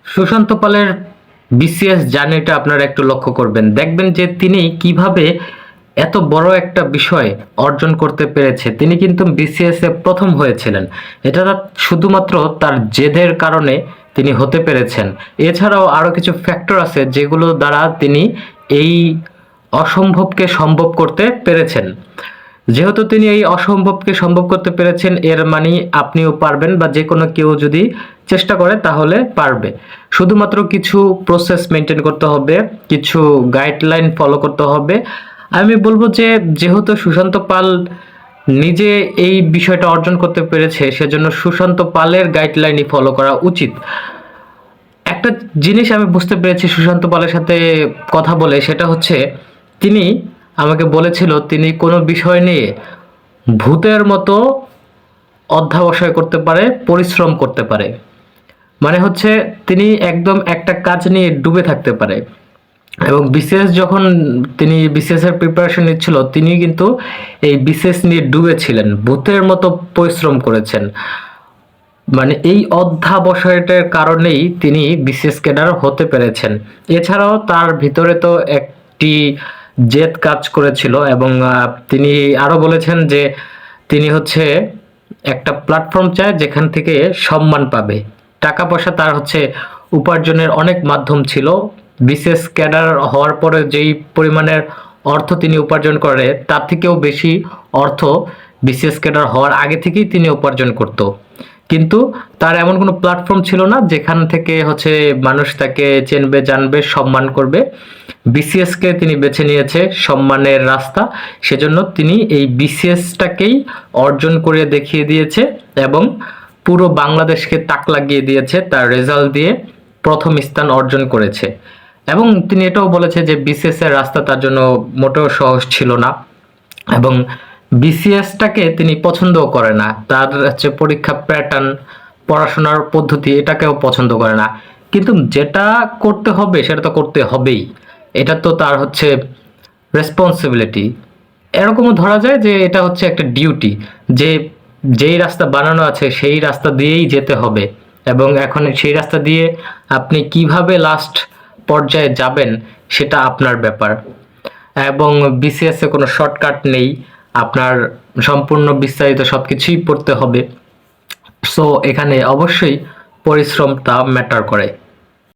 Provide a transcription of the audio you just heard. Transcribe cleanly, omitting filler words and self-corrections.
সুশান্ত পালের বিসিএস জার্নিটা আপনারা একটু লক্ষ্য করবেন, দেখবেন যে তিনি কিভাবে এত বড় একটা বিষয় অর্জন করতে পেরেছে। তিনি কিন্তু বিসিএস এ প্রথম হয়েছিলেন, এটা শুধুমাত্র তার জেদের কারণে তিনি হতে পেরেছেন। এছাড়াও আরো কিছু ফ্যাক্টর আছে যেগুলো দ্বারা তিনি এই অসম্ভবকে সম্ভব করতে পেরেছেন। যেহেতু তিনি এই অসম্ভবকে সম্ভব করতে পেরেছেন, এর মানে আপনিও পারবেন, বা যে কোনো কেউ যদি চেষ্টা করে তাহলে পারবে। শুধুমাত্র কিছু প্রসেস মেনটেন করতে হবে, কিছু গাইডলাইন ফলো করতে হবে। আমি বলবো যে যেহেতু সুশান্ত পাল নিজে এই বিষয়টা অর্জন করতে পেরেছে, সেজন্য সুশান্ত পালের গাইডলাইনই ফলো করা উচিত। একটা জিনিস আমি বুঝতে পেরেছি সুশান্ত পালের সাথে কথা বলে, সেটা হচ্ছে তিনি আমাকে বলেছিল তিনি কোনো বিষয় নিয়ে ভূতের মতো অধ্যবসায় করতে পারে, পরিশ্রম করতে পারে। মানে হচ্ছে তিনি একদম একটা কাজ নিয়ে ডুবে থাকতে পারে। এবং বিসিএস যখন তিনি বিসিএস এর প্রিপারেশন নিচ্ছিল, তিনি কিন্তু এই বিসিএস নিয়ে ডুবে ছিলেন, ভূতের মতো পরিশ্রম করেছেন। মানে এই অধ্যাবসায়টার কারণেই তিনি বিসিএস ক্যাডার হতে পেরেছেন। এছাড়াও তার ভিতরে তো একটি জেদ কাজ করেছিল, এবং তিনি আরো বলেছেন যে তিনি হচ্ছে একটা প্ল্যাটফর্ম চায় যেখান থেকে সম্মান পাবে, টাকা পয়সা তার হচ্ছে উপার্জনের অনেক মাধ্যম ছিল। বিসিএস ক্যাডার হওয়ার পরে যেই পরিমাণের অর্থ তিনি উপার্জন করে, তার থেকেও বেশি অর্থ বিসিএস ক্যাডার হওয়ার আগে থেকেই তিনি উপার্জন করত। কিন্তু তার এমন কোনো প্ল্যাটফর্ম ছিল না যেখান থেকে হচ্ছে মানুষ তাকে চেনবে, জানবে, সম্মান করবে। বিসিএস কে তিনি বেছে নিয়েছে সম্মানের রাস্তা, সেজন্য তিনি এই বিসিএসটাকেই অর্জন করে দেখিয়ে দিয়েছে, এবং পুরো বাংলাদেশকে তাক লাগিয়ে দিয়েছে তার রেজাল্ট দিয়ে, প্রথম স্থান অর্জন করেছে। এবং তিনি এটাও বলেছে যে বিসিএস এর রাস্তা তার জন্য মোটেও সহজ ছিল না, এবং বিসিএসটাকে তিনি পছন্দও করে না। তার হচ্ছে পরীক্ষা প্যাটার্ন, পড়াশোনার পদ্ধতি, এটাকেও পছন্দ করে না। কিন্তু যেটা করতে হবে সেটা তো করতে হবেই, এটা তো তার হচ্ছে রেসপন্সিবিলিটি। এরকমও ধরা যায় যে এটা হচ্ছে একটা ডিউটি, যে যেই রাস্তা বানানো আছে সেই রাস্তা দিয়েই যেতে হবে। এবং এখন সেই রাস্তা দিয়ে আপনি কিভাবে লাস্ট পর্যায়ে যাবেন সেটা আপনার ব্যাপার। এবং বিসিএস এ কোনো শর্টকাট নেই, আপনার সম্পূর্ণ বিস্তারিত সবকিছুই পড়তে হবে। সো এখানে অবশ্যই পরিশ্রমটা ম্যাটার করে।